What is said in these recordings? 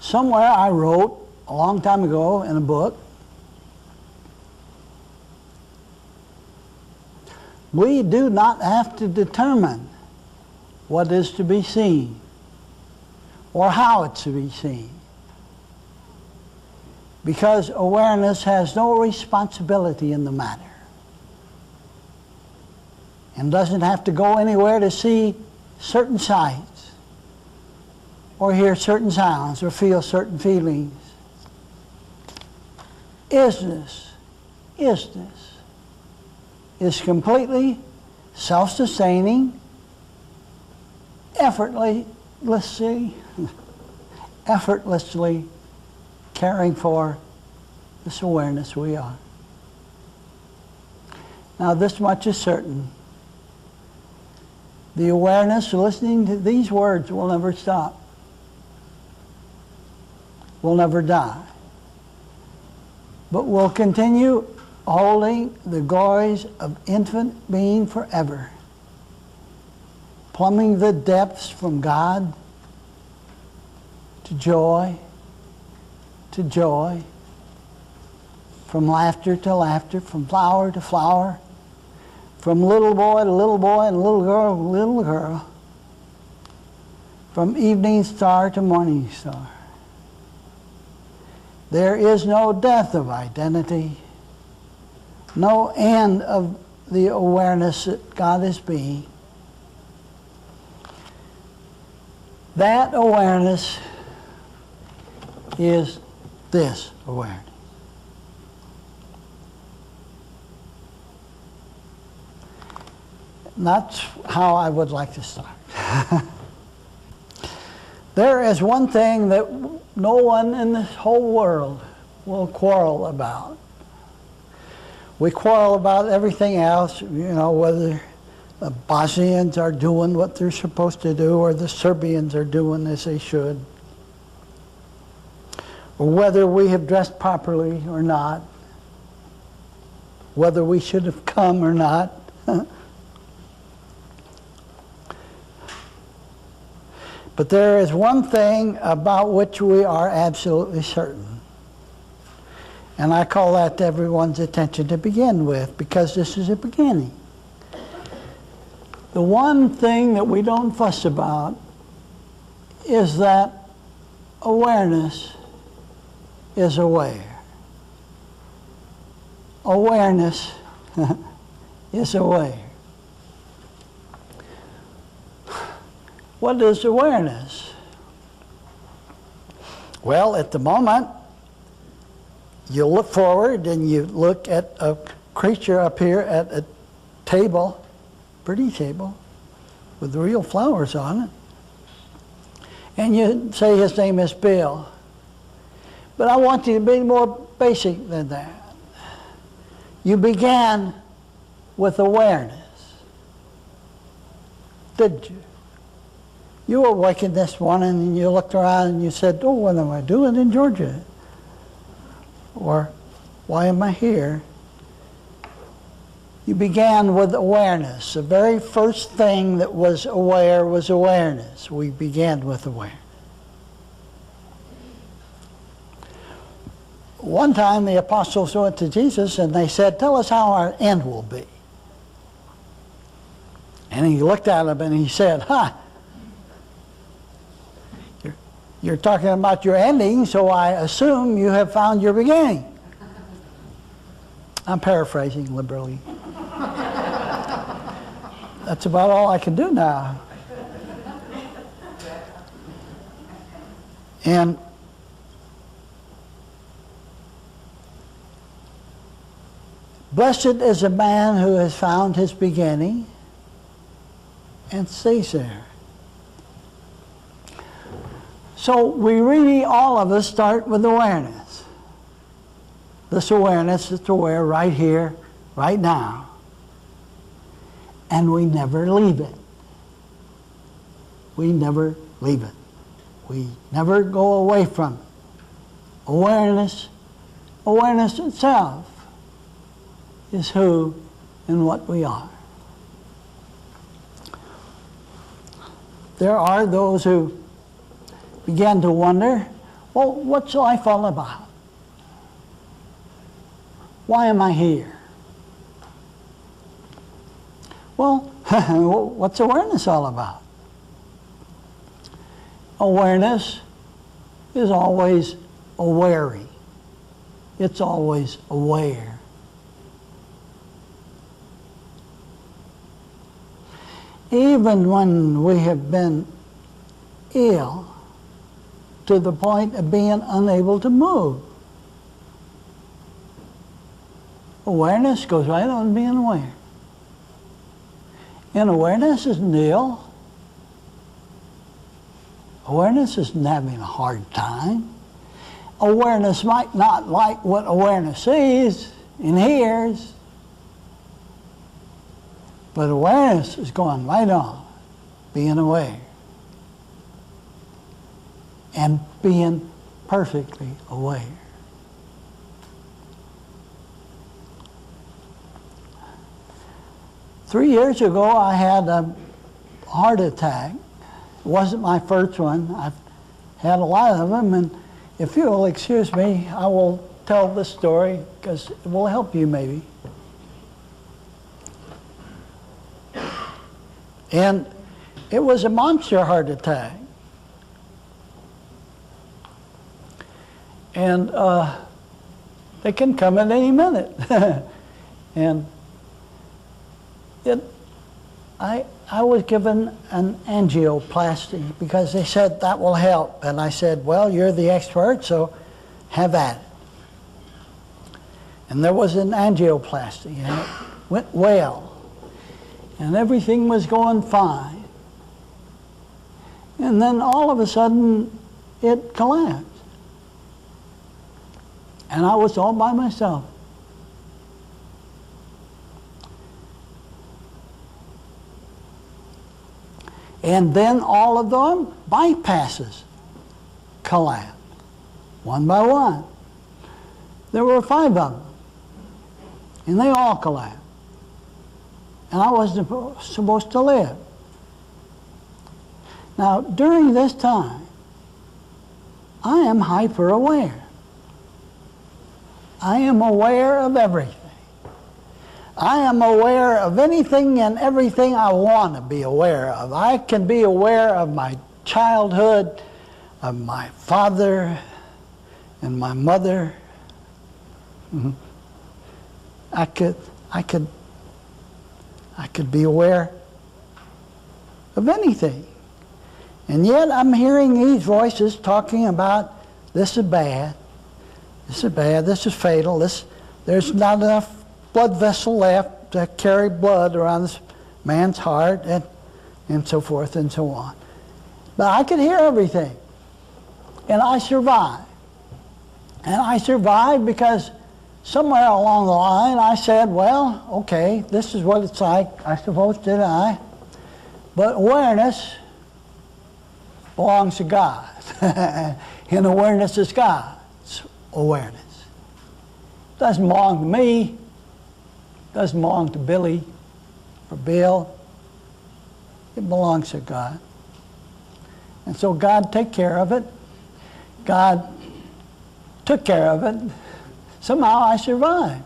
Somewhere I wrote a long time ago in a book, we do not have to determine what is to be seen or how it's to be seen, because awareness has no responsibility in the matter and doesn't have to go anywhere to see certain sights or hear certain sounds or feel certain feelings. Isness is completely self-sustaining, effortlessly caring for this awareness we are. Now this much is certain. The awareness, listening to these words, will never stop. Will never die. But will continue holding the glories of infinite being forever, plumbing the depths from God to joy, from laughter to laughter, from flower to flower, from little boy to little boy and little girl to little girl, from evening star to morning star. There is no death of identity, no end of the awareness that God is being. That awareness is this awareness. And that's how I would like to start. There is one thing that no one in this whole world will quarrel about. We quarrel about everything else, whether the Bosnians are doing what they're supposed to do or the Serbians are doing as they should, or whether we have dressed properly or not, whether we should have come or not. But there is one thing about which we are absolutely certain. And I call that to everyone's attention to begin with, because this is a beginning. The one thing that we don't fuss about is that awareness is aware. Awareness is aware. What is awareness? Well, at the moment, you look forward and you look at a creature up here at a table, pretty table, with real flowers on it. And you say his name is Bill. But I want you to be more basic than that. You began with awareness, did you? You were waking this morning and you looked around and you said, oh, what am I doing in Georgia? Or, why am I here? You began with awareness. The very first thing that was aware was awareness. We began with awareness. One time the apostles went to Jesus and they said, tell us how our end will be. And he looked at them and he said, you're talking about your ending, so I assume you have found your beginning. I'm paraphrasing liberally. That's about all I can do now. And blessed is a man who has found his beginning and stays there. So we really, all of us, start with awareness. This awareness that's aware right here, right now. And we never leave it. We never leave it. We never go away from it. Awareness itself is who and what we are. There are those who began to wonder, Well, what's life all about? Why am I here? Well, what's awareness all about? Awareness is always awareing. It's always aware. Even when we have been ill to the point of being unable to move, awareness goes right on being aware. And awareness isn't ill. Awareness isn't having a hard time. Awareness might not like what awareness sees and hears, but awareness is going right on, being aware. And being perfectly aware. Three years ago, I had a heart attack. It wasn't my first one. I've had a lot of them, and if you will excuse me, I will tell this story because it will help you maybe. And it was a monster heart attack. And they can come at any minute. And I was given an angioplasty because they said that will help. And I said, well, you're the expert, so have at it. And there was an angioplasty, and it went well. And everything was going fine. And then all of a sudden, it collapsed. And I was all by myself. And then all of them bypasses collapsed, one by one. There were 5 of them, and they all collapsed. And I wasn't supposed to live. Now, during this time, I am hyper-aware. I am aware of everything. I am aware of anything and everything I want to be aware of. I can be aware of my childhood, of my father and my mother. I could be aware of anything. And yet I'm hearing these voices talking about this is bad, this is bad, this is fatal, there's not enough blood vessel left to carry blood around this man's heart, and so forth and so on. But I could hear everything. And I survived. And I survived because somewhere along the line I said, well, okay, this is what it's like, I suppose to die. But awareness belongs to God. And awareness is God's awareness. It doesn't belong to me. It doesn't belong to Billy or Bill. It belongs to God. And so God take care of it. God took care of it. Somehow I survived.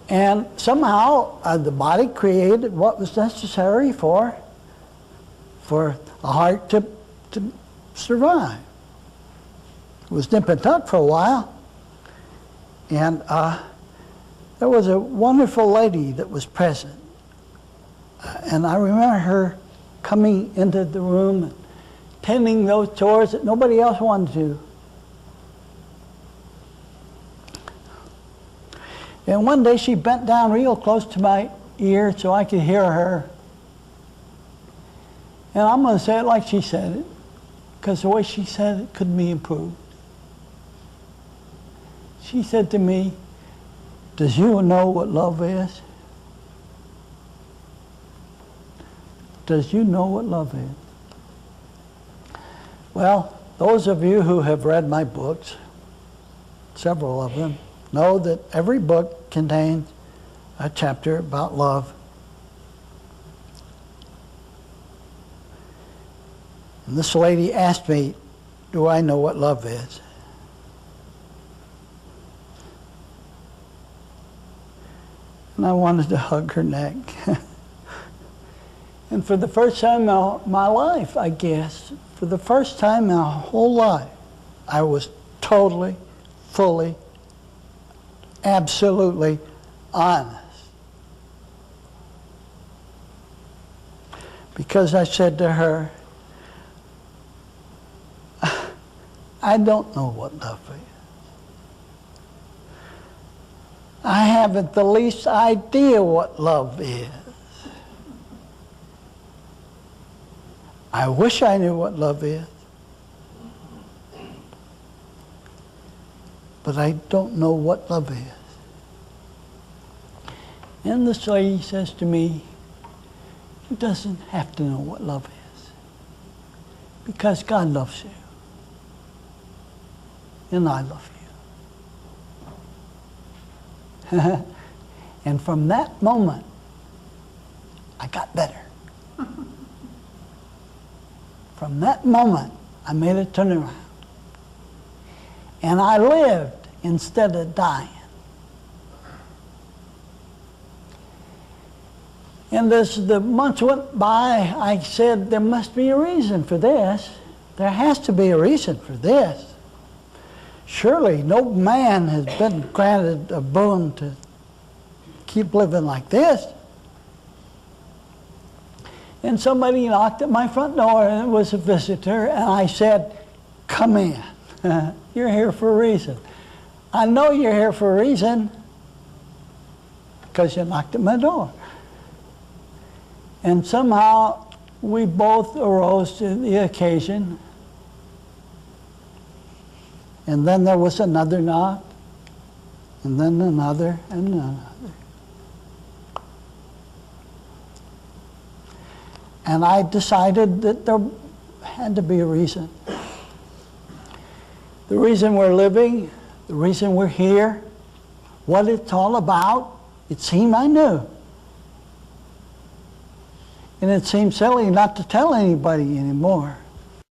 And somehow the body created what was necessary for a heart to survive. It was nip and tuck for a while. And there was a wonderful lady that was present. And I remember her coming into the room and tending those chores that nobody else wanted to. And one day she bent down real close to my ear so I could hear her. And I'm going to say it like she said it, because the way she said it couldn't be improved. She said to me, "Does you know what love is? Does you know what love is?" Well, those of you who have read my books, several of them, know that every book contains a chapter about love. And this lady asked me, do I know what love is. And I wanted to hug her neck. And for the first time in my life, I guess, for the first time in my whole life, I was totally, fully, absolutely honest. Because I said to her, I don't know what love is. I haven't the least idea what love is. I wish I knew what love is. But I don't know what love is. And this lady says to me, you doesn't have to know what love is. Because God loves you. And I love you. And from that moment, I got better. From that moment, I made a turnaround. And I lived instead of dying. And as the months went by, I said, there must be a reason for this. There has to be a reason for this. Surely no man has been granted a boon to keep living like this. And somebody knocked at my front door, and it was a visitor, and I said, come in. You're here for a reason. I know you're here for a reason because you knocked at my door. And somehow we both arose to the occasion. And then there was another knock, and then another, and another. And I decided that there had to be a reason. The reason we're living, the reason we're here, what it's all about, it seemed I knew. And it seemed silly not to tell anybody anymore.